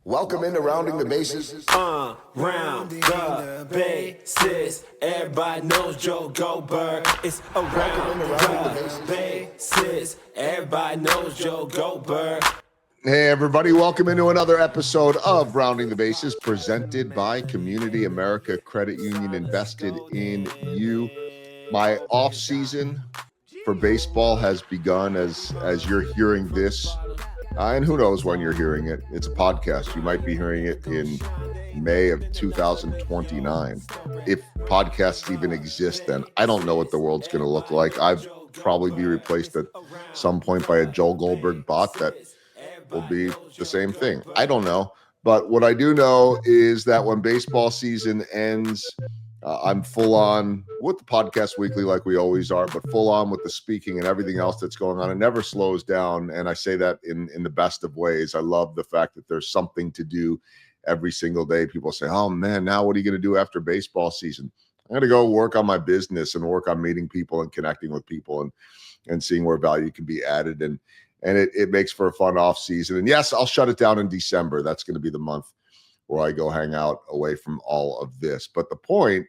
Welcome into Rounding the Bases. Round the bases. Everybody knows Joe Goldberg. It's around the bases. Everybody knows Joe Goldberg. Hey, everybody. Welcome into another episode of Rounding the Bases, presented by Community America Credit Union, invested in you. My off season for baseball has begun as you're hearing this. And who knows when you're hearing it. It's a podcast. You might be hearing it in May of 2029. If podcasts even exist then. I don't know what the world's going to look like. I'll probably be replaced at some point by a Joel Goldberg bot that will be the same thing. I don't know. But what I do know is that when baseball season ends, I'm full on with the podcast weekly like we always are, but full on with the speaking and everything else that's going on. It never slows down. And I say that in the best of ways. I love the fact that there's something to do every single day. People say, oh man, now what are you going to do after baseball season? I'm going to go work on my business and work on meeting people and connecting with people and seeing where value can be added. And it makes for a fun off season. And yes, I'll shut it down in December. That's going to be the month where I go hang out away from all of this. But the point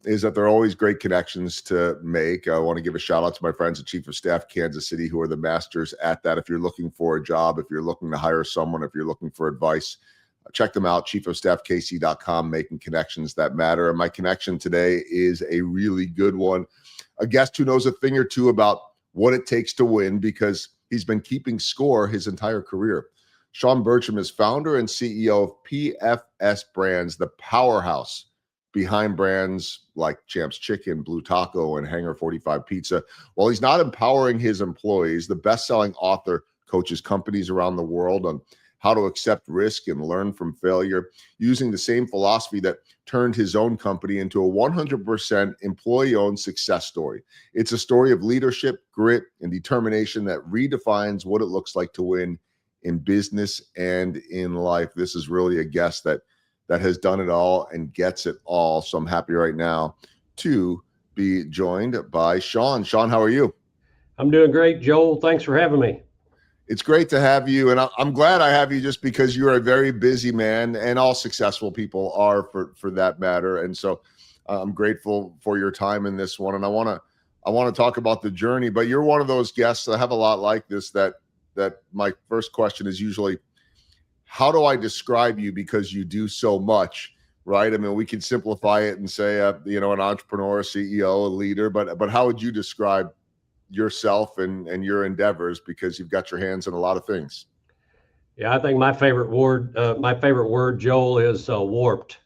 is that there are always great connections to make. I want to give a shout out to my friends at Chief of Staff Kansas City, who are the masters at that. If you're looking for a job, if you're looking to hire someone, if you're looking for advice, check them out, chiefofstaffkc.com, making connections that matter. And my connection today is a really good one, a guest who knows a thing or two about what it takes to win, because he's been keeping score his entire career. Shawn Burcham is founder and CEO of PFSbrands, the powerhouse behind brands like Champ's Chicken, BluTaco and Hangar54 Pizza. While he's not empowering his employees, the best-selling author coaches companies around the world on how to accept risk and learn from failure, using the same philosophy that turned his own company into a 100% employee-owned success story. It's a story of leadership, grit, and determination that redefines what it looks like to win in business and in life. This is really a guest that has done it all and gets it all. So I'm happy right now to be joined by Shawn. Shawn, how are you? I'm doing great, Joel. Thanks for having me. It's great to have you. And I'm glad I have you just because you're a very busy man, and all successful people are for that matter. And so I'm grateful for your time in this one. And I want to talk about the journey, but you're one of those guests that have a lot like this, that my first question is usually, how do I describe you? Because you do so much, right? I mean, we can simplify it and say, an entrepreneur, a CEO, a leader, but how would you describe yourself and your endeavors? Because you've got your hands in a lot of things. Yeah, I think my favorite word, Joel, is warped.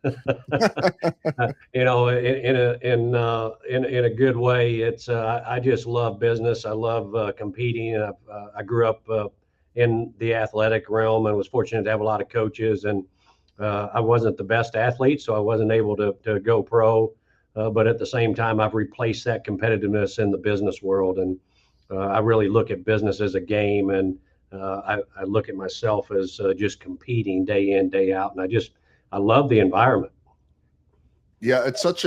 In a good way. It's I just love business. I love competing. I grew up in the athletic realm and was fortunate to have a lot of coaches. And I wasn't the best athlete, so I wasn't able to go pro. But at the same time, I've replaced that competitiveness in the business world. And I really look at business as a game. And I look at myself as just competing day in, day out. And I love the environment. Yeah, it's such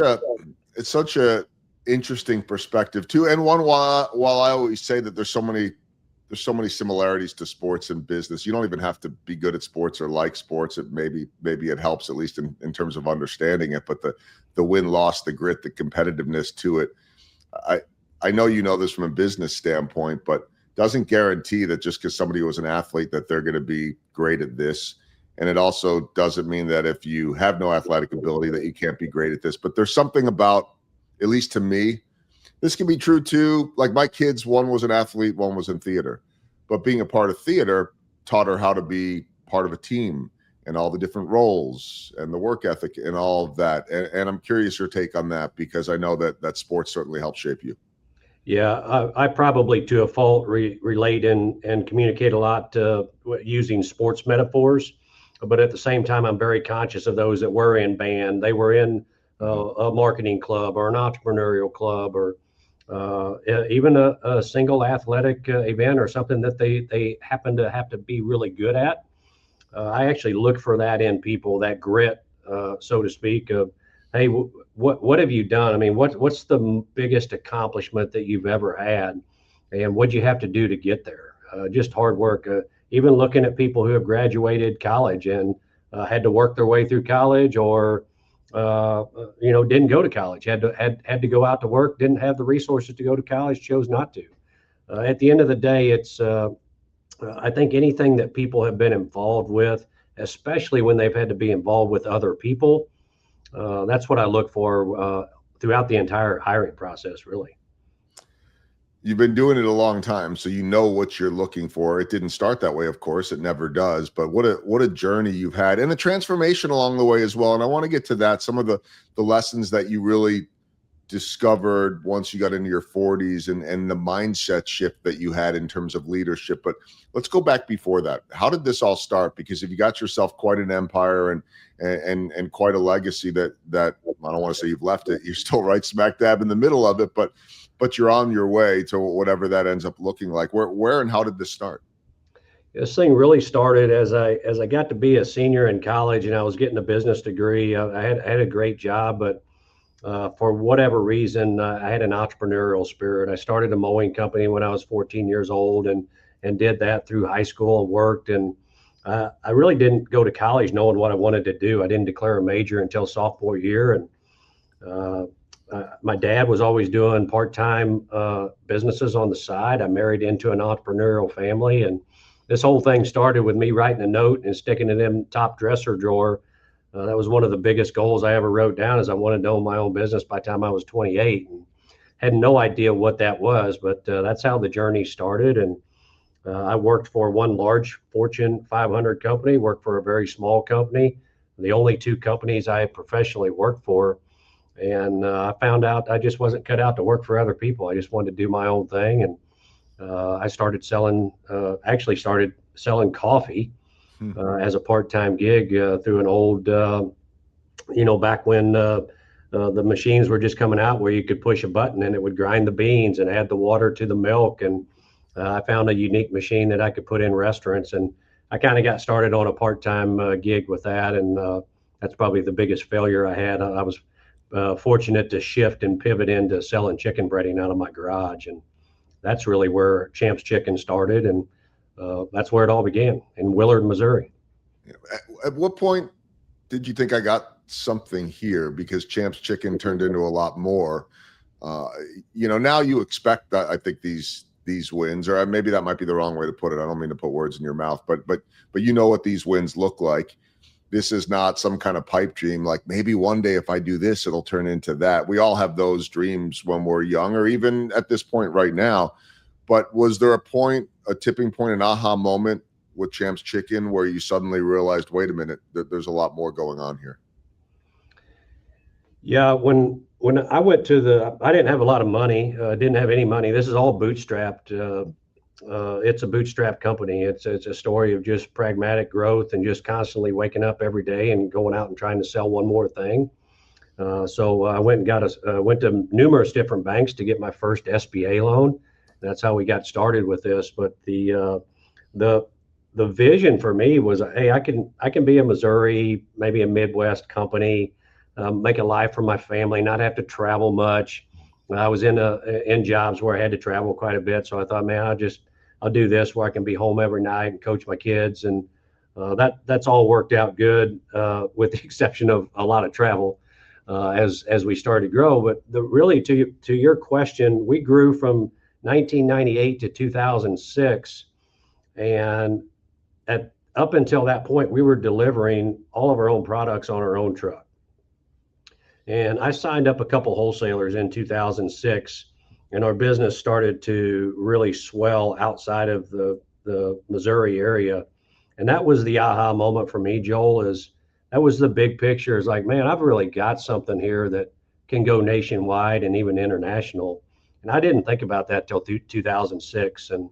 a interesting perspective too. And one, while I always say that there's so many similarities to sports and business, you don't even have to be good at sports or like sports. It maybe it helps, at least in terms of understanding it. But the win-loss, the grit, the competitiveness to it, I know you know this from a business standpoint, but doesn't guarantee that just because somebody was an athlete that they're going to be great at this. And it also doesn't mean that if you have no athletic ability that you can't be great at this. But there's something about, at least to me, this can be true too. Like my kids, one was an athlete, one was in theater. But being a part of theater taught her how to be part of a team and all the different roles and the work ethic and all of that. And I'm curious your take on that, because I know that sports certainly helped shape you. Yeah, I probably to a fault relate and communicate a lot using sports metaphors. But at the same time, I'm very conscious of those that were in band. They were in a marketing club or an entrepreneurial club, or even a single athletic event or something that they happen to have to be really good at. I actually look for that in people, that grit, so to speak, of, hey, what have you done? I mean, what's the biggest accomplishment that you've ever had, and what'd you have to do to get there? Just hard work. even looking at people who have graduated college and had to work their way through college, or didn't go to college, had to go out to work, didn't have the resources to go to college, chose not to. At the end of the day, it's I think anything that people have been involved with, especially when they've had to be involved with other people, that's what I look for throughout the entire hiring process, really. You've been doing it a long time, so you know what you're looking for. It didn't start that way, of course. It never does. But what a journey you've had, and a transformation along the way as well. And I want to get to that. Some of the lessons that you really discovered once you got into your 40s, and the mindset shift that you had in terms of leadership. But let's go back before that. How did this all start? Because if you got yourself quite an empire and quite a legacy that I don't want to say you've left it, you're still right smack dab in the middle of it, but you're on your way to whatever that ends up looking like. Where and how did this start? This thing really started as I got to be a senior in college, and I was getting a business degree. I had a great job, but for whatever reason, I had an entrepreneurial spirit. I started a mowing company when I was 14 years old, and did that through high school and worked. And I really didn't go to college knowing what I wanted to do. I didn't declare a major until sophomore year, and my dad was always doing part-time businesses on the side. I married into an entrepreneurial family, and this whole thing started with me writing a note and sticking it in the top dresser drawer. That was one of the biggest goals I ever wrote down, is I wanted to own my own business by the time I was 28, and had no idea what that was, but that's how the journey started. And I worked for one large Fortune 500 company, worked for a very small company, the only two companies I professionally worked for. And I found out I just wasn't cut out to work for other people. I just wanted to do my own thing. And I started actually started selling coffee as a part-time gig through an old, back when the machines were just coming out where you could push a button and it would grind the beans and add the water to the milk. And I found a unique machine that I could put in restaurants. And I kind of got started on a part-time gig with that. And that's probably the biggest failure I had. I was fortunate to shift and pivot into selling chicken breading out of my garage. And that's really where Champ's Chicken started. And that's where it all began, in Willard, Missouri. At what point did you think I got something here? Because Champ's Chicken turned into a lot more. Now you expect that, I think, these wins, or maybe that might be the wrong way to put it. I don't mean to put words in your mouth, but you know what these wins look like. This is not some kind of pipe dream, like maybe one day if I do this, it'll turn into that. We all have those dreams when we're young, or even at this point right now. But was there a tipping point, an aha moment with Champ's Chicken where you suddenly realized, wait a minute, there's a lot more going on here? Yeah, when I went I didn't have a lot of money, didn't have any money. This is all bootstrapped. It's a bootstrap company. It's a story of just pragmatic growth and just constantly waking up every day and going out and trying to sell one more thing. So I went and went to numerous different banks to get my first SBA loan. That's how we got started with this. But the vision for me was, hey, I can be a Missouri, maybe a Midwest company, make a life for my family, not have to travel much. I was in jobs where I had to travel quite a bit, so I thought, man, I'll do this where I can be home every night and coach my kids, and that's all worked out good, with the exception of a lot of travel as we started to grow. But really, to your question, we grew from 1998 to 2006, and up until that point, we were delivering all of our own products on our own truck. And I signed up a couple wholesalers in 2006, and our business started to really swell outside of the Missouri area. And that was the aha moment for me, Joel, that was the big picture. Is like, man, I've really got something here that can go nationwide and even international. And I didn't think about that till 2006. And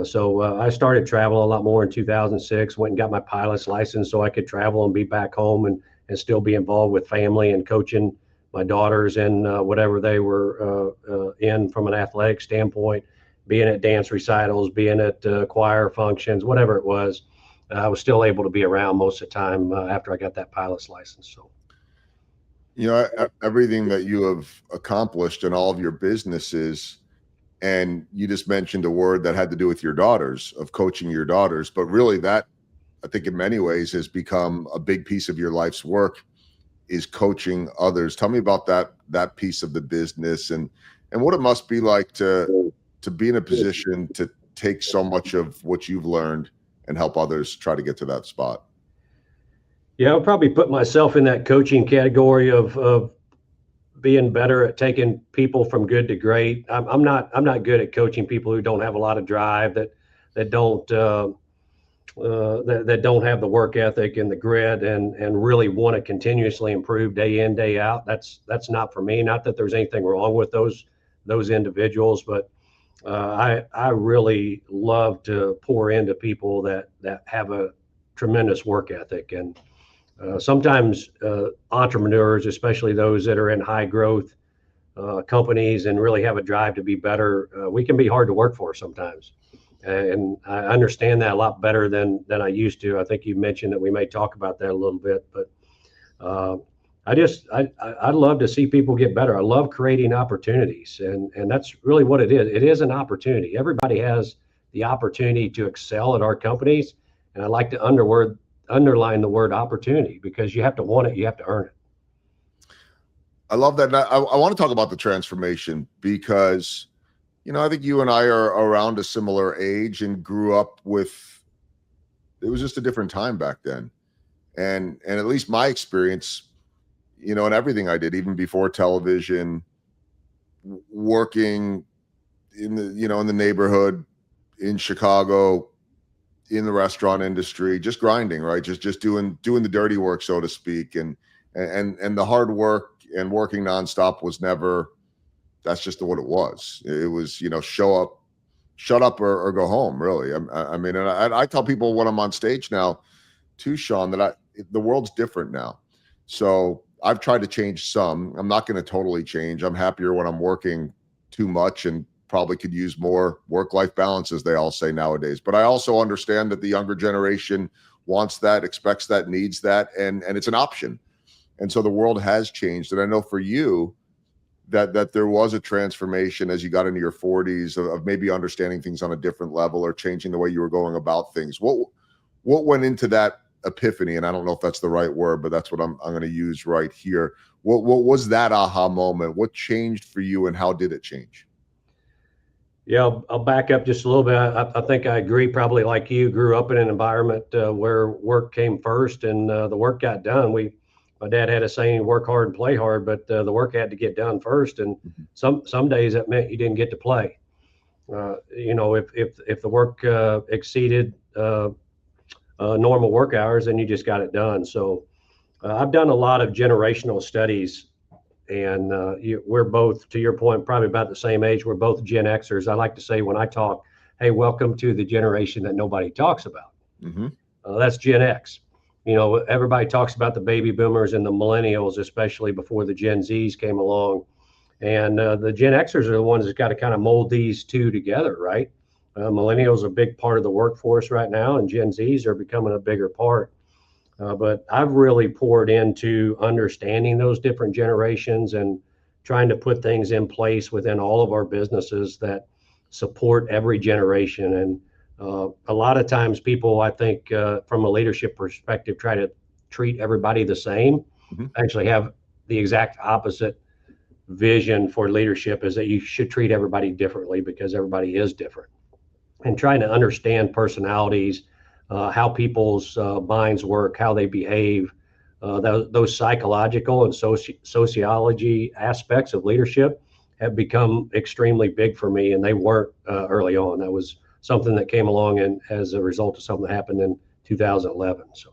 so I started traveling a lot more in 2006, went and got my pilot's license so I could travel and be back home and still be involved with family and coaching my daughters in whatever they were in from an athletic standpoint, being at dance recitals, being at choir functions, whatever it was. I was still able to be around most of the time after I got that pilot's license. So, everything that you have accomplished in all of your businesses, And you just mentioned a word that had to do with your daughters, of coaching your daughters. But really that, I think in many ways has become a big piece of your life's work, is coaching others. Tell me about that piece of the business and what it must be like to be in a position to take so much of what you've learned and help others try to get to that spot. Yeah, I'll probably put myself in that coaching category of being better at taking people from good to great. I'm not good at coaching people who don't have a lot of drive, that don't have the work ethic and the grit and really want to continuously improve day in, day out. That's not for me. Not that there's anything wrong with those individuals, but I really love to pour into people that have a tremendous work ethic. And sometimes entrepreneurs, especially those that are in high growth companies and really have a drive to be better, we can be hard to work for sometimes. And I understand that a lot better than I used to. I think you mentioned that we may talk about that a little bit, but I love to see people get better. I love creating opportunities, and that's really what it is. It is an opportunity. Everybody has the opportunity to excel at our companies, and I like to underline the word opportunity, because you have to want it, you have to earn it. I love that. I want to talk about the transformation because, I think you and I are around a similar age and grew up with, it was just a different time back then. And at least my experience, and everything I did, even before television, working in the neighborhood in Chicago, in the restaurant industry, just grinding, right? Just doing the dirty work, so to speak. And the hard work and working nonstop was never, that's just what it was. It was, show up, shut up or go home, really. I mean, and I tell people when I'm on stage now too, Shawn, that the world's different now. So I've tried to change some. I'm not going to totally change. I'm happier when I'm working too much and probably could use more work-life balance, as they all say nowadays. But I also understand that the younger generation wants that, expects that, needs that, and it's an option. And so the world has changed. And I know for you that there was a transformation as you got into your 40s of maybe understanding things on a different level or changing the way you were going about things. What went into that epiphany? And I don't know if that's the right word, but that's what I'm going to use right here. What was that aha moment? What changed for you, and how did it change? Yeah, I'll back up just a little bit. I think I agree, probably like you, grew up in an environment where work came first, and the work got done. My dad had a saying, work hard and play hard, but the work had to get done first. And some days that meant you didn't get to play. If the work exceeded normal work hours, then you just got it done. So I've done a lot of generational studies, and we're both, to your point, probably about the same age. We're both Gen Xers. I like to say when I talk, hey, welcome to the generation that nobody talks about. That's Gen X. Everybody talks about the baby boomers and the millennials, especially before the Gen Zs came along. And the Gen Xers are the ones that got to kind of mold these two together, right? Millennials are a big part of the workforce right now, and Gen Zs are becoming a bigger part. But I've really poured into understanding those different generations and trying to put things in place within all of our businesses that support every generation. And a lot of times people, I think, from a leadership perspective, try to treat everybody the same. Actually have the exact opposite vision for leadership, is that you should treat everybody differently because everybody is different. And trying to understand personalities, how people's minds work, how they behave, those psychological and sociology aspects of leadership have become extremely big for me, and they weren't early on. That was something that came along and as a result of something that happened in 2011. So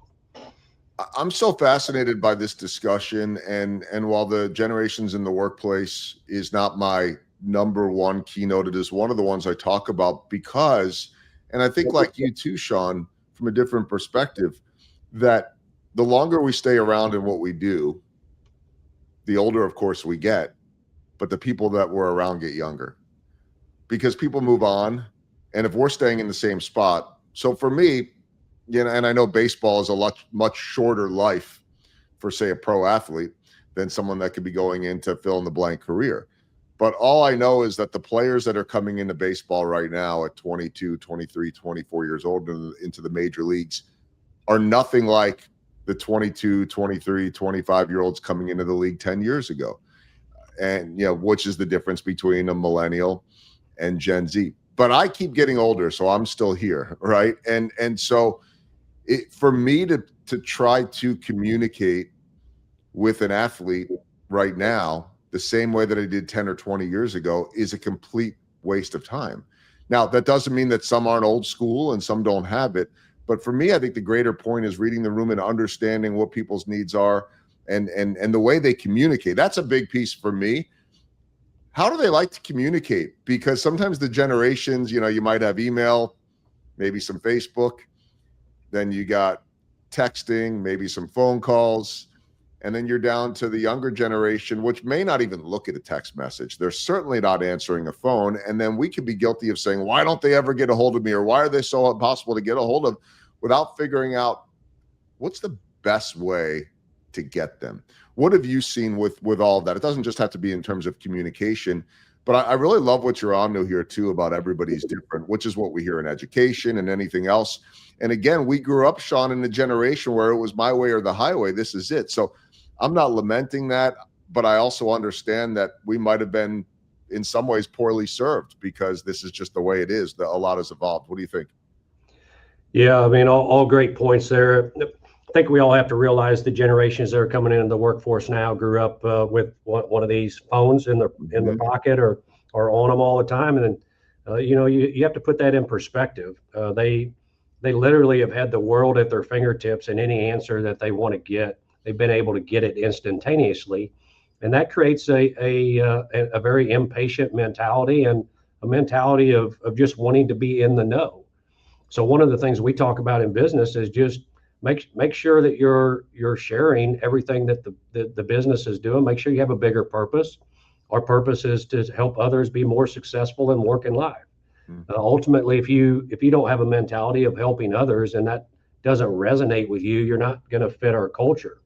I'm so fascinated by this discussion, and while the generations in the workplace is not my number one keynote, it is one of the ones I talk about because, and I think like you too, Shawn, from a different perspective, that the longer we stay around in what we do, the older, of course, we get, but the people that were around get younger because people move on. And if we're staying in the same spot, so for me, and I know baseball is a much shorter life for, say, a pro athlete than someone that could be going into fill in the blank career. But all I know is that the players that are coming into baseball right now at 22, 23, 24 years old into the major leagues are nothing like the 22, 23, 25-year-olds coming into the league 10 years ago. And, which is the difference between a millennial and Gen Z. But I keep getting older, so I'm still here, right? And so for me to try to communicate with an athlete right now the same way that I did 10 or 20 years ago is a complete waste of time. Now, that doesn't mean that some aren't old school and some don't have it. But for me, I think the greater point is reading the room and understanding what people's needs are and the way they communicate. That's a big piece for me. How do they like to communicate? Because sometimes the generations, you might have email, maybe some Facebook, then you got texting, maybe some phone calls, and then you're down to the younger generation, which may not even look at a text message. They're certainly not answering a phone. And then we could be guilty of saying, why don't they ever get a hold of me? Or why are they so impossible to get a hold of, without figuring out what's the best way to get them? What have you seen with all of that? It doesn't just have to be in terms of communication, but I really love what you're on to here too about everybody's different, which is what we hear in education and anything else. And again, we grew up, Shawn, in a generation where it was my way or the highway. This is it. So I'm not lamenting that, but I also understand that we might have been in some ways poorly served because this is just the way it is. A lot has evolved. What do you think? Yeah, I mean, all great points there. I think we all have to realize the generations that are coming into the workforce now grew up with one of these phones in their pocket or on them all the time. And then, you have to put that in perspective. They literally have had the world at their fingertips, and any answer that they want to get, they've been able to get it instantaneously. And that creates a very impatient mentality and a mentality of just wanting to be in the know. So one of the things we talk about in business is just make sure that you're sharing everything that the business is doing. Make sure you have a bigger purpose. Our purpose is to help others be more successful in work and life. Ultimately, if you don't have a mentality of helping others and that doesn't resonate with you, you're not going to fit our culture.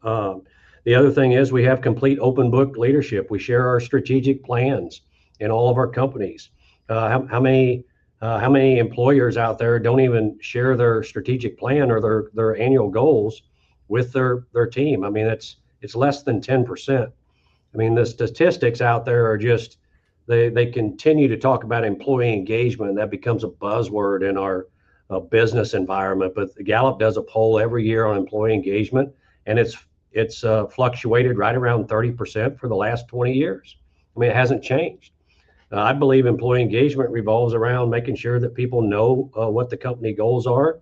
The other thing is we have complete open book leadership. We share our strategic plans in all of our companies. How many employers out there don't even share their strategic plan or their annual goals with their team? I mean, it's less than 10%. I mean, the statistics out there are just, they continue to talk about employee engagement. That becomes a buzzword in our business environment. But Gallup does a poll every year on employee engagement, and it's fluctuated right around 30% for the last 20 years. I mean, it hasn't changed. I believe employee engagement revolves around making sure that people know what the company goals are,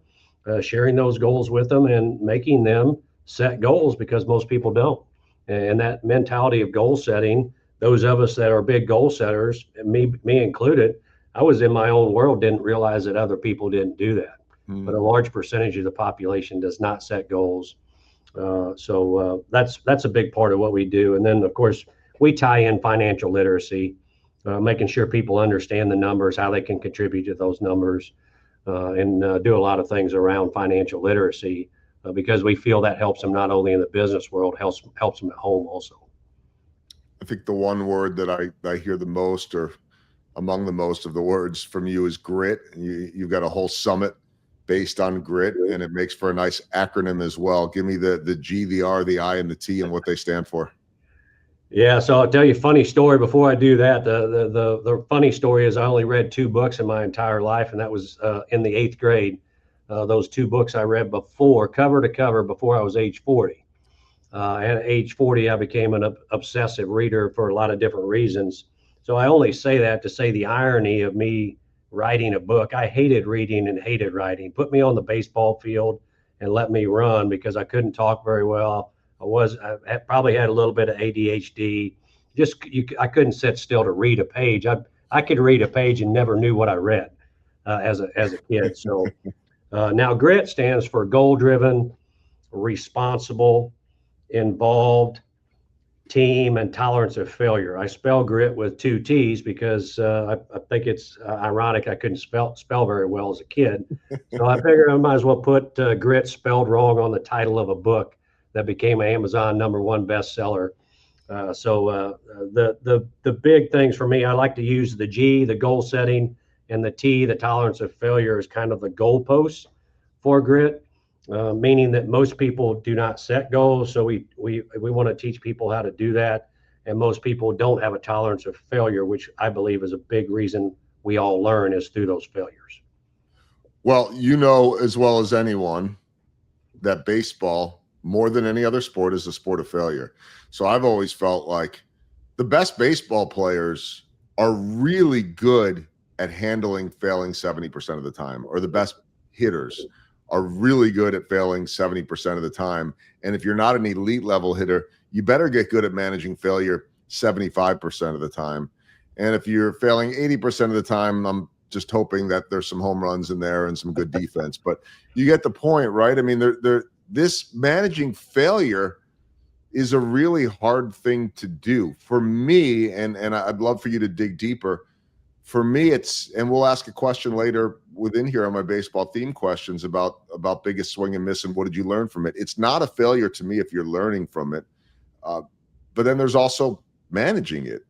sharing those goals with them, and making them set goals, because most people don't. And that mentality of goal setting, those of us that are big goal setters, me included, I was in my own world, didn't realize that other people didn't do that. But a large percentage of the population does not set goals. So that's a big part of what we do. And then, of course, we tie in financial literacy, making sure people understand the numbers, how they can contribute to those numbers, and do a lot of things around financial literacy, because we feel that helps them not only in the business world, helps them at home also. I think the one word that I hear the most, or among the most of the words from you, is grit. You've got a whole summit based on grit, and it makes for a nice acronym as well. Give me the G, the R, the I, and the T, and what they stand for. Yeah, so I'll tell you a funny story before I do that. The funny story is I only read 2 books in my entire life, and that was in the 8th grade. Those 2 books I read cover to cover, before I was age 40. At age 40, I became an obsessive reader for a lot of different reasons. So I only say that to say the irony of me writing a book. I hated reading and hated writing. Put me on the baseball field and let me run, because I couldn't talk very well. I probably had a little bit of ADHD. I couldn't sit still to read a page. I could read a page and never knew what I read as a kid. So now GRIT stands for goal-driven, responsible, involved, team, and tolerance of failure. I spell grit with 2 T's because I think it's ironic I couldn't spell very well as a kid. So I figured I might as well put grit spelled wrong on the title of a book that became an Amazon #1 bestseller The big things for me, I like to use the G, the goal setting, and the T, the tolerance of failure, is kind of the goalposts for grit, meaning that most people do not set goals. So we want to teach people how to do that. And most people don't have a tolerance of failure, which I believe is a big reason we all learn is through those failures. Well, you know as well as anyone that baseball, more than any other sport, is a sport of failure. So I've always felt like the best baseball players are really good at handling failing 70% of the time, or the best hitters are really good at failing 70% of the time. And if you're not an elite level hitter, you better get good at managing failure 75% of the time. And if you're failing 80% of the time, I'm just hoping that there's some home runs in there and some good defense. But you get the point, right? I mean, this managing failure is a really hard thing to do for me. And I'd love for you to dig deeper. For me, it's, and we'll ask a question later within here on my baseball theme questions about biggest swing and miss and what did you learn from it. It's not a failure to me if you're learning from it. But then there's also managing it.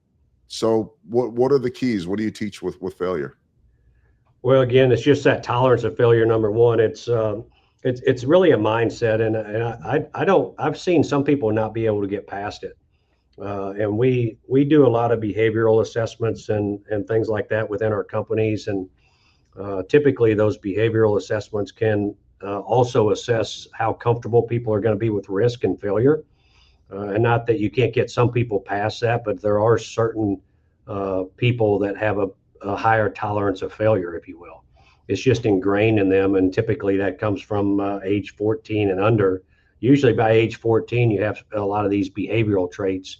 So what are the keys? What do you teach with failure? Well, again, it's just that tolerance of failure. Number one, it's really a mindset, and I've seen some people not be able to get past it. And we do a lot of behavioral assessments and things like that within our companies, and typically those behavioral assessments can also assess how comfortable people are going to be with risk and failure. And not that you can't get some people past that, but there are certain people that have a higher tolerance of failure, if you will. It's just ingrained in them, and typically that comes from age 14 and under. Usually by age 14, you have a lot of these behavioral traits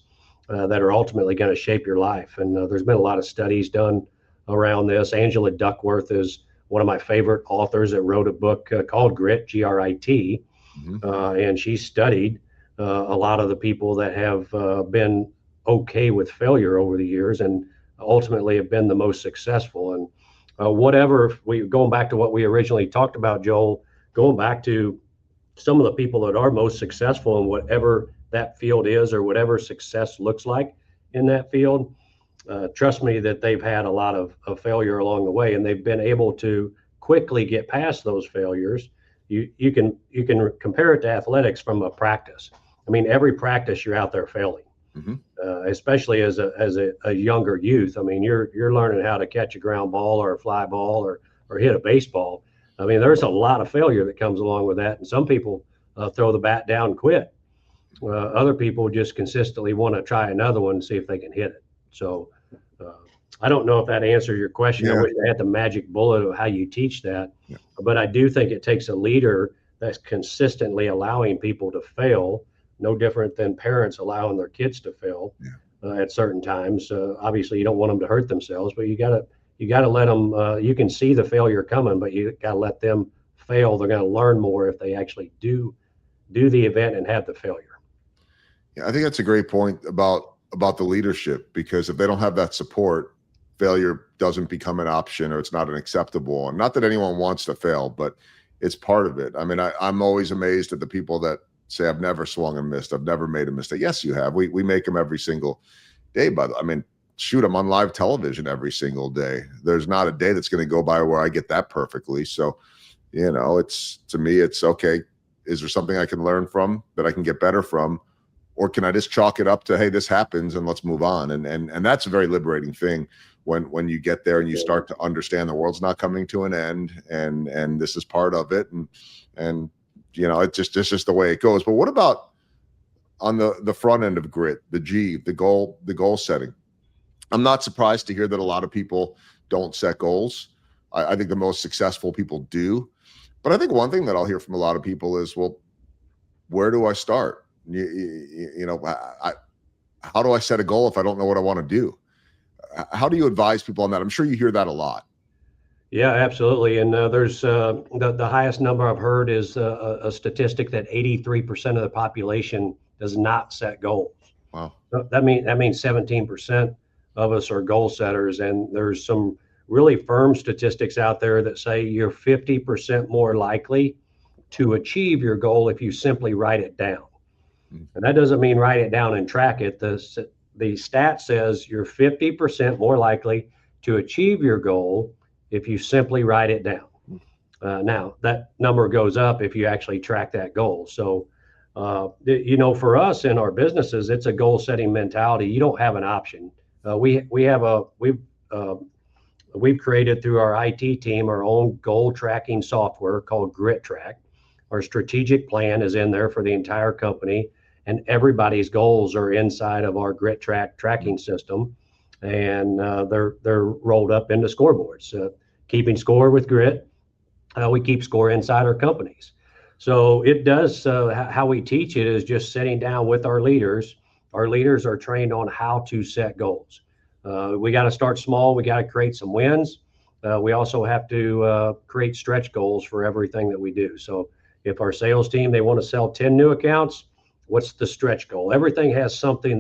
that are ultimately going to shape your life. And there's been a lot of studies done around this. Angela Duckworth is one of my favorite authors that wrote a book called Grit, Grit, and she studied a lot of the people that have been okay with failure over the years and ultimately have been the most successful. And going back to what we originally talked about, Joel, going back to some of the people that are most successful in whatever that field is or whatever success looks like in that field, trust me that they've had a lot of failure along the way, and they've been able to quickly get past those failures. You can compare it to athletics from a practice. I mean, every practice you're out there failing, especially as a younger youth. I mean, you're learning how to catch a ground ball or a fly ball or hit a baseball. I mean, there's a lot of failure that comes along with that. And some people throw the bat down and quit. Other people just consistently want to try another one and see if they can hit it. So I don't know if that answers your question. Yeah. I wish I had the magic bullet of how you teach that. Yeah. But I do think it takes a leader that's consistently allowing people to fail, no different than parents allowing their kids to fail at certain times. Obviously, you don't want them to hurt themselves, but you gotta let them. You can see the failure coming, but you gotta let them fail. They're going to learn more if they actually do the event and have the failure. Yeah, I think that's a great point about the leadership, because if they don't have that support, failure doesn't become an option, or it's not an acceptable one. Not that anyone wants to fail, but it's part of it. I mean, I'm always amazed at the people that say, I've never swung and missed. I've never made a mistake. Yes, you have. We make them every single day. But I mean, shoot, I'm on live television every single day. There's not a day that's going to go by where I get that perfectly. So, to me, it's okay. Is there something I can learn from, that I can get better from? Or can I just chalk it up to, hey, this happens and let's move on? And that's a very liberating thing when you get there and you start to understand the world's not coming to an end, and this is part of it. And it's just the way it goes. But what about on the front end of grit, the G, the goal setting? I'm not surprised to hear that a lot of people don't set goals. I think the most successful people do. But I think one thing that I'll hear from a lot of people is, well, where do I start? How do I set a goal if I don't know what I want to do? How do you advise people on that? I'm sure you hear that a lot. Yeah, absolutely. And there's the highest number I've heard is a statistic that 83% of the population does not set goals. Wow. That means 17% of us are goal setters. And there's some really firm statistics out there that say you're 50% more likely to achieve your goal if you simply write it down. And that doesn't mean write it down and track it. The stat says you're 50% more likely to achieve your goal if you simply write it down. Now, that number goes up if you actually track that goal. So, for us in our businesses, it's a goal setting mentality. You don't have an option. We've created through our IT team our own goal tracking software called Grit Track. Our strategic plan is in there for the entire company, and everybody's goals are inside of our Grit Track tracking system, and they're rolled up into scoreboards. Keeping score with Grit, we keep score inside our companies. So it does, how we teach it is just sitting down with our leaders. Our leaders are trained on how to set goals. We got to start small. We got to create some wins. We also have to create stretch goals for everything that we do. So if our sales team, they want to sell 10 new accounts, what's the stretch goal? Everything has something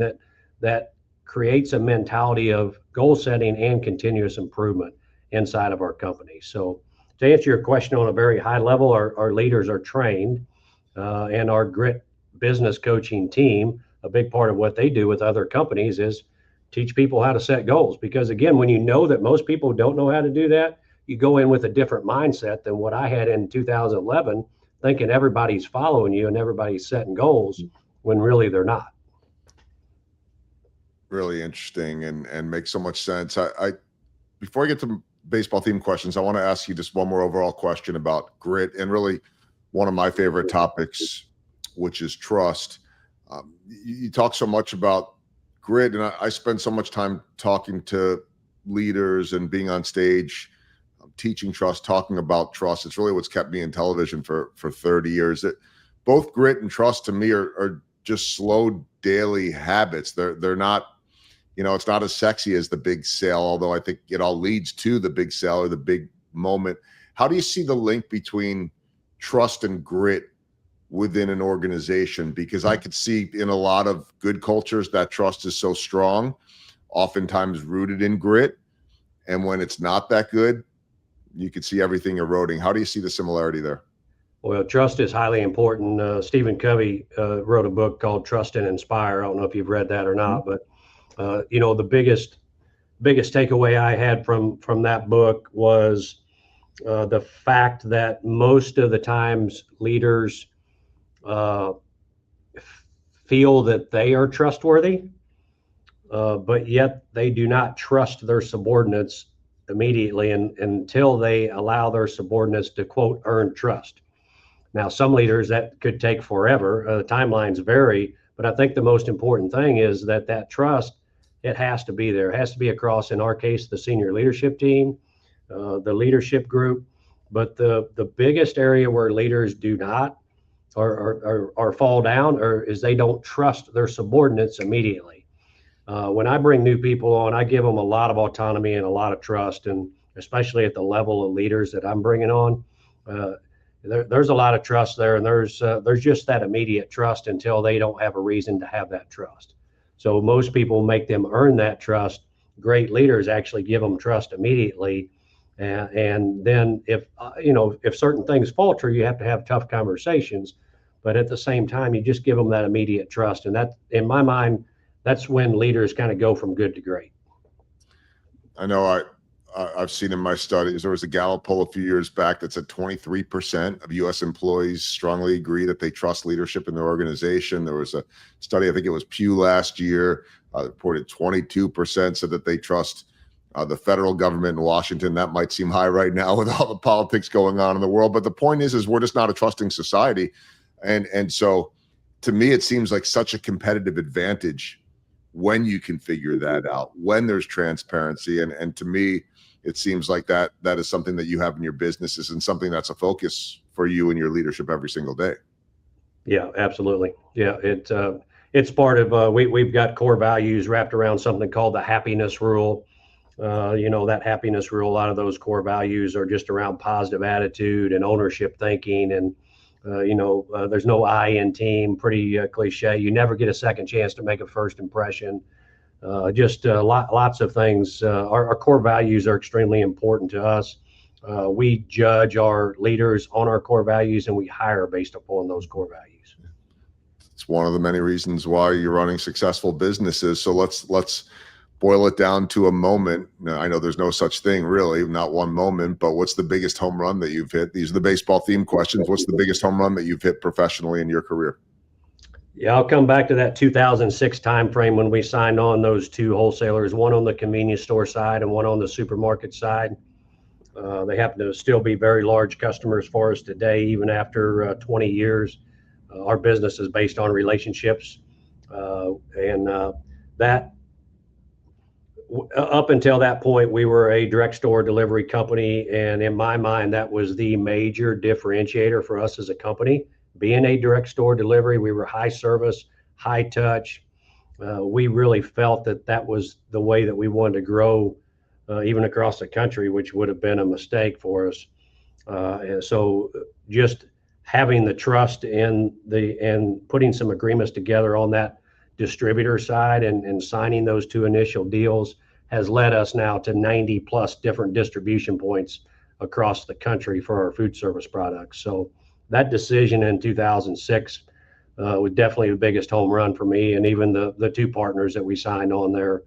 that creates a mentality of goal setting and continuous improvement inside of our company. So to answer your question on a very high level, our leaders are trained, and our Grit business coaching team, a big part of what they do with other companies is teach people how to set goals. Because again, when you know that most people don't know how to do that, you go in with a different mindset than what I had in 2011, thinking everybody's following you and everybody's setting goals when really they're not. Really interesting and makes so much sense. I before I get to baseball themed questions, I want to ask you just one more overall question about grit and really one of my favorite topics, which is trust. You talk so much about grit, and I spend so much time talking to leaders and being on stage, teaching trust, talking about trust. It's really what's kept me in television for 30 years. That both grit and trust to me are just slow daily habits. They're not, it's not as sexy as the big sale, although I think it all leads to the big sale or the big moment. How do you see the link between trust and grit within an organization? Because I could see in a lot of good cultures that trust is so strong, oftentimes rooted in grit. And when it's not that good, you could see everything eroding. How do you see the similarity there? Well, trust is highly important. Stephen Covey wrote a book called Trust and Inspire. I don't know if you've read that or not, but the biggest takeaway I had from that book was the fact that most of the times leaders feel that they are trustworthy, but yet they do not trust their subordinates immediately until they allow their subordinates to, quote, earn trust. Now, some leaders that could take forever. Timelines vary, but I think the most important thing is that trust, it has to be there. It has to be across, in our case, the senior leadership team, the leadership group. But the biggest area where leaders do not or fall down is they don't trust their subordinates immediately. When I bring new people on, I give them a lot of autonomy and a lot of trust, and especially at the level of leaders that I'm bringing on, there's a lot of trust there, and there's just that immediate trust until they don't have a reason to have that trust. So most people make them earn that trust. Great leaders actually give them trust immediately, and then if certain things falter, you have to have tough conversations. But at the same time, you just give them that immediate trust, and that, in my mind, that's when leaders kind of go from good to great. I know I've seen in my studies, there was a Gallup poll a few years back that said 23% of U.S. employees strongly agree that they trust leadership in their organization. There was a study, I think it was Pew last year, reported 22% said that they trust the federal government in Washington. That might seem high right now with all the politics going on in the world. But the point is we're just not a trusting society. And so to me, it seems like such a competitive advantage when you can figure that out, when there's transparency. And to me, it seems like that is something that you have in your businesses and something that's a focus for you and your leadership every single day. Yeah, absolutely. Yeah, it's part of, we've got core values wrapped around something called the happiness rule. That happiness rule, a lot of those core values are just around positive attitude and ownership thinking. And, there's no I in team, pretty cliche. You never get a second chance to make a first impression. Lots of things. Our core values are extremely important to us. We judge our leaders on our core values, and we hire based upon those core values. It's one of the many reasons why you're running successful businesses. So let's boil it down to a moment. Now, I know there's no such thing really, not one moment, but what's the biggest home run that you've hit? These are the baseball themed questions. What's the biggest home run that you've hit professionally in your career? Yeah, I'll come back to that 2006 timeframe when we signed on those two wholesalers, one on the convenience store side and one on the supermarket side. They happen to still be very large customers for us today, even after 20 years. Our business is based on relationships, and that up until that point, we were a direct store delivery company, and in my mind, that was the major differentiator for us as a company. Being a direct store delivery, we were high service, high touch. We really felt that that was the way that we wanted to grow, even across the country, which would have been a mistake for us. And so just having the trust and putting some agreements together on that distributor side and signing those two initial deals has led us now to 90 plus different distribution points across the country for our food service products. So that decision in 2006 was definitely the biggest home run for me. And even the two partners that we signed on there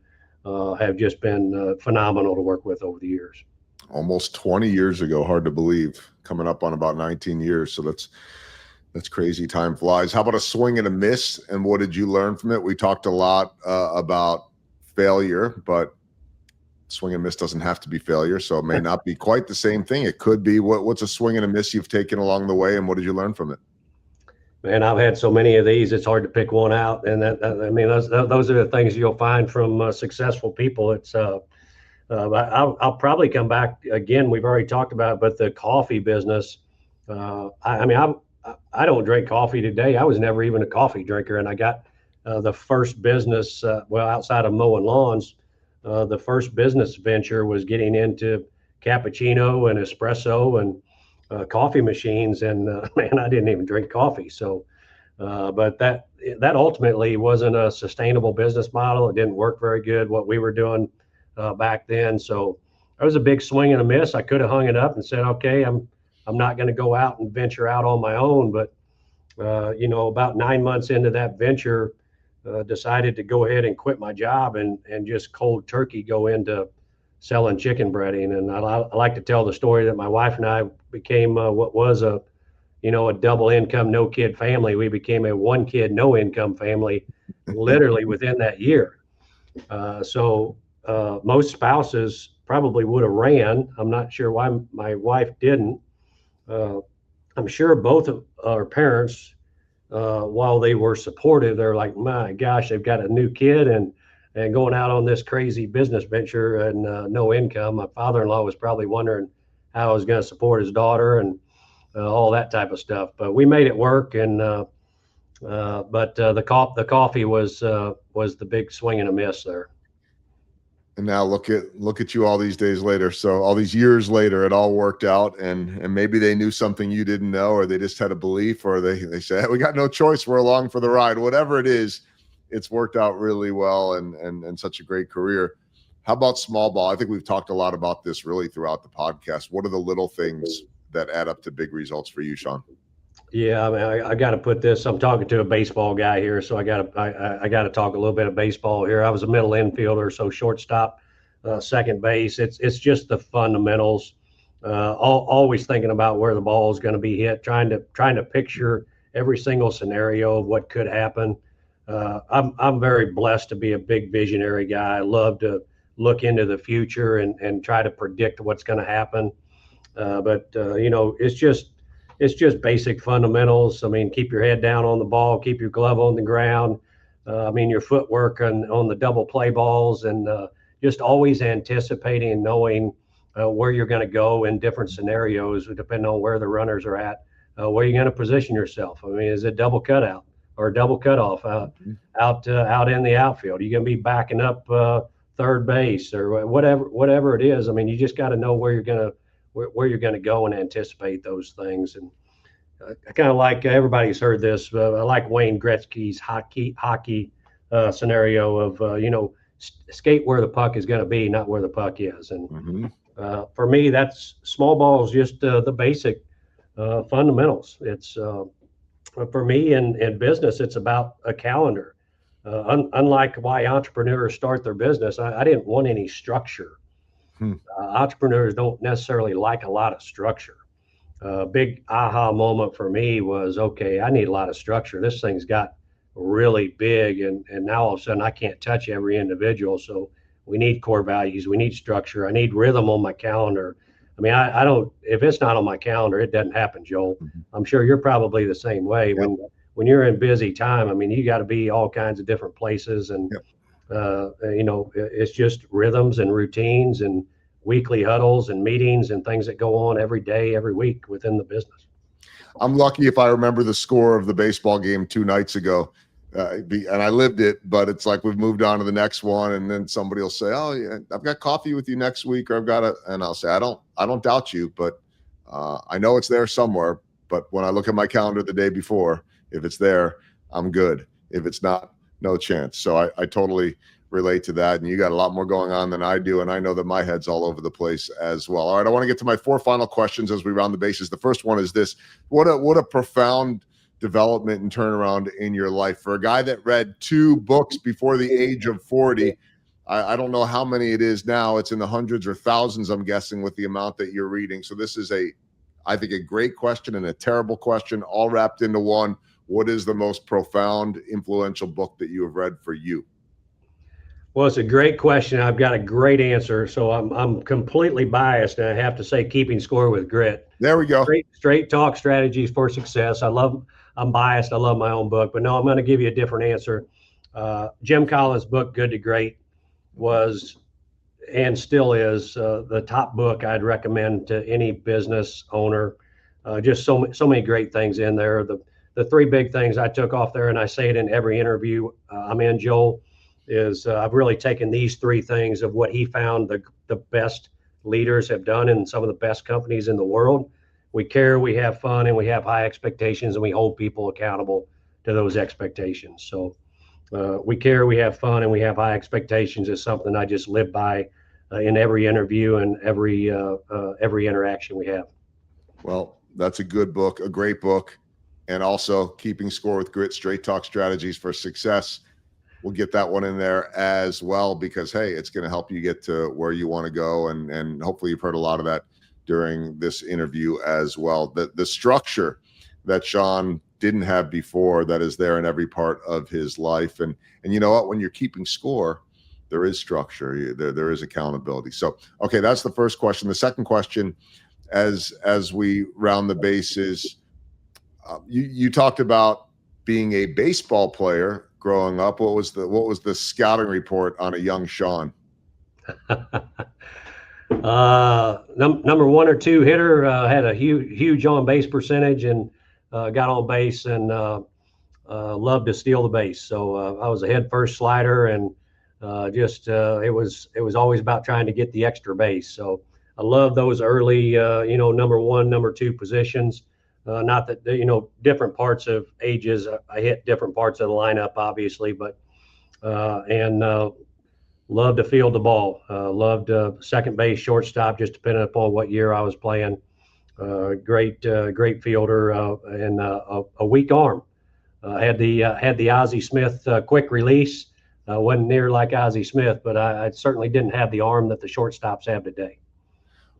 have just been phenomenal to work with over the years. Almost 20 years ago, hard to believe, coming up on about 19 years. So that's crazy. Time flies. How about a swing and a miss? And what did you learn from it? We talked a lot about failure, but swing and miss doesn't have to be failure. So it may not be quite the same thing. It could be. What's a swing and a miss you've taken along the way, and what did you learn from it? Man, I've had so many of these, it's hard to pick one out. And I mean, those are the things you'll find from successful people. It's I'll probably come back again. We've already talked about it, but the coffee business. I mean, I don't drink coffee today. I was never even a coffee drinker, and I got the first business. Well, outside of mowing lawns, the first business venture was getting into cappuccino and espresso and coffee machines. And man, I didn't even drink coffee. So, but that ultimately wasn't a sustainable business model. It didn't work very good what we were doing back then. So that was a big swing and a miss. I could have hung it up and said, okay, I'm not going to go out and venture out on my own. But, about 9 months into that venture, decided to go ahead and quit my job and just cold turkey go into selling chicken breading. And I like to tell the story that my wife and I became what was a double income, no kid family. We became a one kid, no income family literally within that year. So most spouses probably would have ran. I'm not sure why my wife didn't. I'm sure both of our parents, while they were supportive, they're like, my gosh, they've got a new kid and going out on this crazy business venture and no income. My father-in-law was probably wondering how I was going to support his daughter and all that type of stuff. But we made it work. And but the coffee was the big swing and a miss there. And now look at you all these days later. So all these years later, it all worked out, and maybe they knew something you didn't know, or they just had a belief, or they said, we got no choice, we're along for the ride. Whatever it is, it's worked out really well and such a great career. How about small ball? I think we've talked a lot about this really throughout the podcast. What are the little things that add up to big results for you, Shawn? Yeah, I mean, I got to put this. I'm talking to a baseball guy here, so I got to talk a little bit of baseball here. I was a middle infielder, so shortstop, second base. It's just the fundamentals. Always thinking about where the ball is going to be hit, trying to picture every single scenario of what could happen. I'm very blessed to be a big visionary guy. I love to look into the future and try to predict what's going to happen. But it's just basic fundamentals. I mean, keep your head down on the ball, keep your glove on the ground. Your footwork on the double play balls, and just always anticipating and knowing where you're going to go in different scenarios, depending on where the runners are at, where you're going to position yourself. I mean, is it double cutout or double cutoff out in the outfield? Are you going to be backing up third base or whatever it is? I mean, you just got to know where you're going to go and anticipate those things. And I kind of like, everybody's heard this, but I like Wayne Gretzky's hockey scenario of, skate where the puck is going to be, not where the puck is. And for me, that's small ball is just the basic fundamentals. It's For me in business, it's about a calendar. Unlike why entrepreneurs start their business, I didn't want any structure. Hmm. Entrepreneurs don't necessarily like a lot of structure. Big aha moment for me was, okay, I need a lot of structure. This thing's got really big, and now all of a sudden I can't touch every individual. So we need core values. We need structure. I need rhythm on my calendar. I mean, I don't, if it's not on my calendar, it doesn't happen, Joel. Mhm. I'm sure you're probably the same way. Yep. When you're in busy time, I mean, you got to be all kinds of different places, and Yep. it's just rhythms and routines and weekly huddles and meetings and things that go on every day, every week within the business. I'm lucky if I remember the score of the baseball game 2 nights ago, and I lived it. But it's like we've moved on to the next one, and then somebody will say, "Oh, yeah, I've got coffee with you next week," or "I've got a," and I'll say, "I don't doubt you, but I know it's there somewhere. But when I look at my calendar the day before, if it's there, I'm good. If it's not, no chance." So I totally relate to that. And you got a lot more going on than I do. And I know that my head's all over the place as well. All right. I want to get to my 4 final questions as we round the bases. The first one is this. What a profound development and turnaround in your life. For a guy that read 2 books before the age of 40, I don't know how many it is now. It's in the hundreds or thousands, I'm guessing, with the amount that you're reading. So this is I think, a great question and a terrible question, all wrapped into one. What is the most profound, influential book that you have read for you? Well, it's a great question. I've got a great answer. So I'm completely biased, and I have to say, Keeping Score with Grit. There we go. Straight talk strategies for success. I'm biased. I love my own book, but no, I'm going to give you a different answer. Jim Collins' book, Good to Great, was and still is the top book I'd recommend to any business owner. Just so many great things in there. The 3 big things I took off there, and I say it in every interview I'm in, Joel, is I've really taken these 3 things of what he found the best leaders have done in some of the best companies in the world. We care, we have fun, and we have high expectations, and we hold people accountable to those expectations. So we care, we have fun, and we have high expectations is something I just live by in every interview and every interaction we have. Well, that's a good book, a great book. And also Keeping Score with Grit, Straight Talk Strategies for Success. We'll get that one in there as well, because, hey, it's going to help you get to where you want to go. And hopefully you've heard a lot of that during this interview as well. The structure that Shawn didn't have before, that is there in every part of his life. And you know what? When you're keeping score, there is structure. There is accountability. So, okay, that's the first question. The second question, as we round the bases, you talked about being a baseball player growing up. What was the scouting report on a young Shawn? Number 1 or 2 hitter, had a huge on base percentage, and got on base and loved to steal the base. So I was a head first slider, and it was always about trying to get the extra base. So I love those early number 1, number 2 positions. Not that, different parts of ages, I hit different parts of the lineup, obviously, but loved to field the ball. Loved second base, shortstop, just depending upon what year I was playing. Great fielder, and a weak arm. Had the Ozzie Smith quick release. Wasn't near like Ozzie Smith, but I certainly didn't have the arm that the shortstops have today.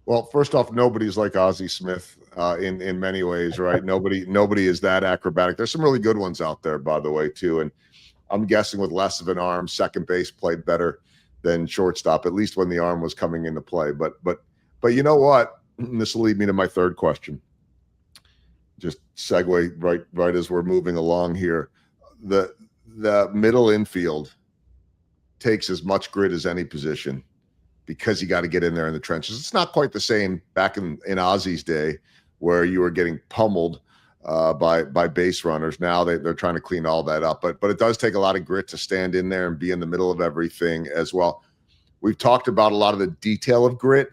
Well, first off, nobody's like Ozzie Smith in many ways, right? Nobody is that acrobatic. There's some really good ones out there, by the way, too. And I'm guessing with less of an arm, second base played better than shortstop, at least when the arm was coming into play. But you know what? This will lead me to my third question. Just segue right as we're moving along here. The middle infield takes as much grit as any position, because you got to get in there in the trenches. It's not quite the same back in Ozzie's day, where you were getting pummeled by base runners. Now they're trying to clean all that up, but it does take a lot of grit to stand in there and be in the middle of everything as well. We've talked about a lot of the detail of grit.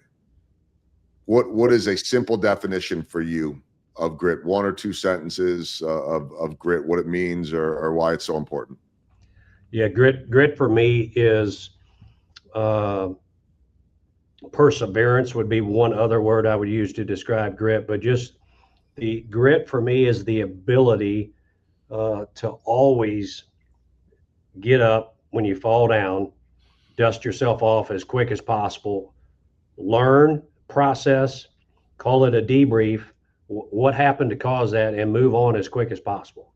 What is a simple definition for you of grit? 1 or 2 sentences of grit, what it means or why it's so important. Yeah, grit for me is perseverance would be one other word I would use to describe grit, but just the grit for me is the ability to always get up when you fall down, dust yourself off as quick as possible, learn, process, call it a debrief, what happened to cause that, and move on as quick as possible.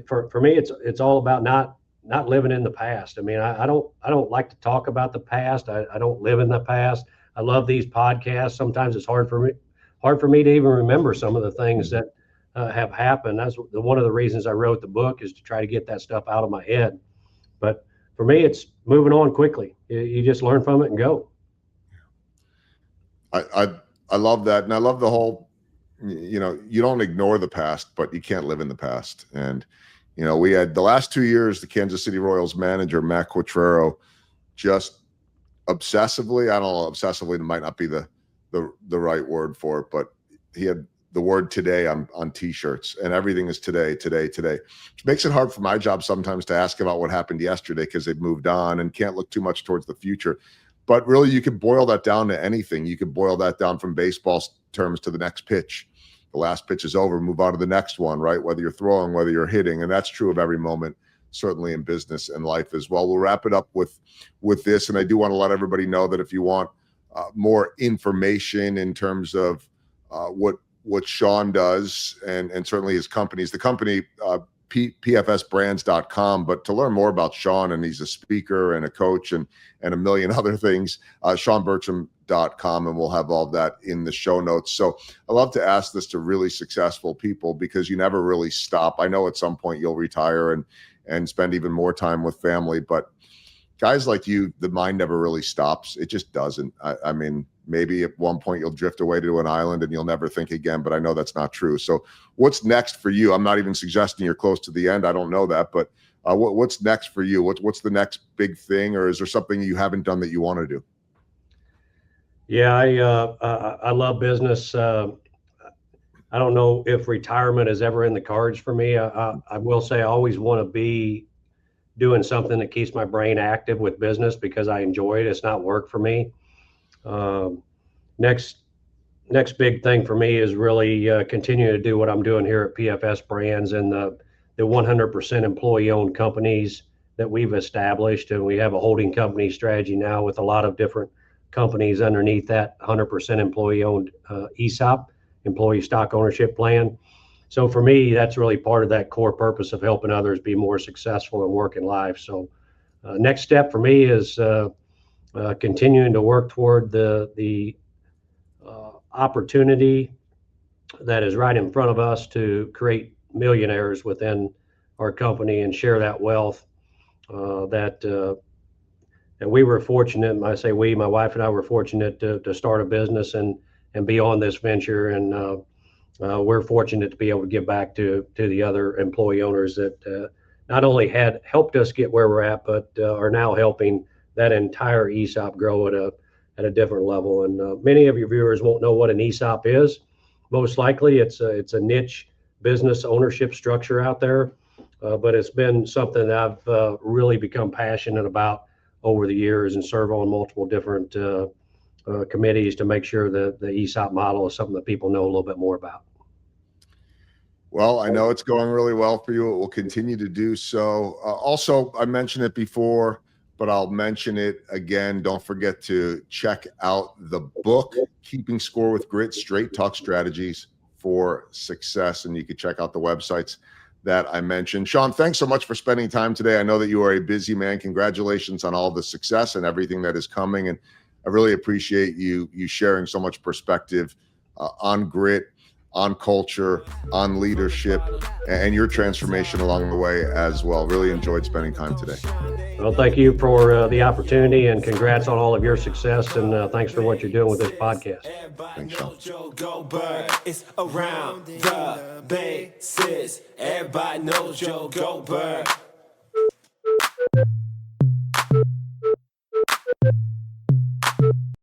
For me, it's all about not living in the past. I mean, I don't like to talk about the past. I don't live in the past. I love these podcasts. Sometimes it's hard for me to even remember some of the things that have happened. That's one of the reasons I wrote the book, is to try to get that stuff out of my head. But for me, it's moving on quickly. You just learn from it and go. I love that, and I love the whole, you know, you don't ignore the past, but you can't live in the past. And you know, we had the last 2 years, the Kansas City Royals manager Matt Quatraro just obsessively, I don't know, obsessively might not be the right word for it, but he had the word today on t-shirts, and everything is today, which makes it hard for my job sometimes to ask about what happened yesterday, because they've moved on and can't look too much towards the future. But really, you could boil that down to anything. You could boil that down from baseball terms to the next pitch. The last pitch is over, move on to the next one, right? Whether you're throwing, whether you're hitting, and that's true of every moment, certainly in business and life as well. We'll wrap it up with this, and I do want to let everybody know that if you want more information in terms of what Shawn does, and certainly his companies, the company PFSbrands.com, but to learn more about Shawn, and he's a speaker and a coach and a million other things, ShawnBurcham.com, and we'll have all of that in the show notes. So I love to ask this to really successful people, because you never really stop. I know at some point you'll retire and spend even more time with family, but guys like you, the mind never really stops. It just doesn't. I mean, maybe at one point you'll drift away to an island and you'll never think again, but I know that's not true. So what's next for you? I'm not even suggesting you're close to the end. I don't know that, but what's next for you? What's the next big thing, or is there something you haven't done that you want to do? Yeah, I love business. I don't know if retirement is ever in the cards for me. I will say I always want to be doing something that keeps my brain active with business, because I enjoy it. It's not work for me. Next big thing for me is really continuing to do what I'm doing here at PFS Brands, and the 100% employee-owned companies that we've established. And we have a holding company strategy now with a lot of different companies underneath that 100% employee-owned ESOP, employee stock ownership plan. So for me, that's really part of that core purpose of helping others be more successful in work and life. So next step for me is continuing to work toward the opportunity that is right in front of us to create millionaires within our company and share that wealth that we were fortunate. And I say we, my wife and I were fortunate to start a business and be on this venture. And we're fortunate to be able to give back to the other employee owners that not only had helped us get where we're at, but are now helping that entire ESOP grow at a different level. And many of your viewers won't know what an ESOP is. Most likely it's a niche business ownership structure out there, but it's been something that I've really become passionate about over the years, and serve on multiple different committees to make sure that the ESOP model is something that people know a little bit more about. Well, I know it's going really well for you. It will continue to do so. Also, I mentioned it before, but I'll mention it again. Don't forget to check out the book, Keeping Score with Grit, Straight Talk Strategies for Success. And you can check out the websites that I mentioned. Shawn, thanks so much for spending time today. I know that you are a busy man. Congratulations on all the success and everything that is coming. And I really appreciate you sharing so much perspective on grit, on culture, on leadership, and your transformation along the way as well. Really enjoyed spending time today. Well, thank you for the opportunity, and congrats on all of your success, and thanks for what you're doing with this podcast. Thanks, Shawn. It's around the bases. Everybody knows Joe Goldberg.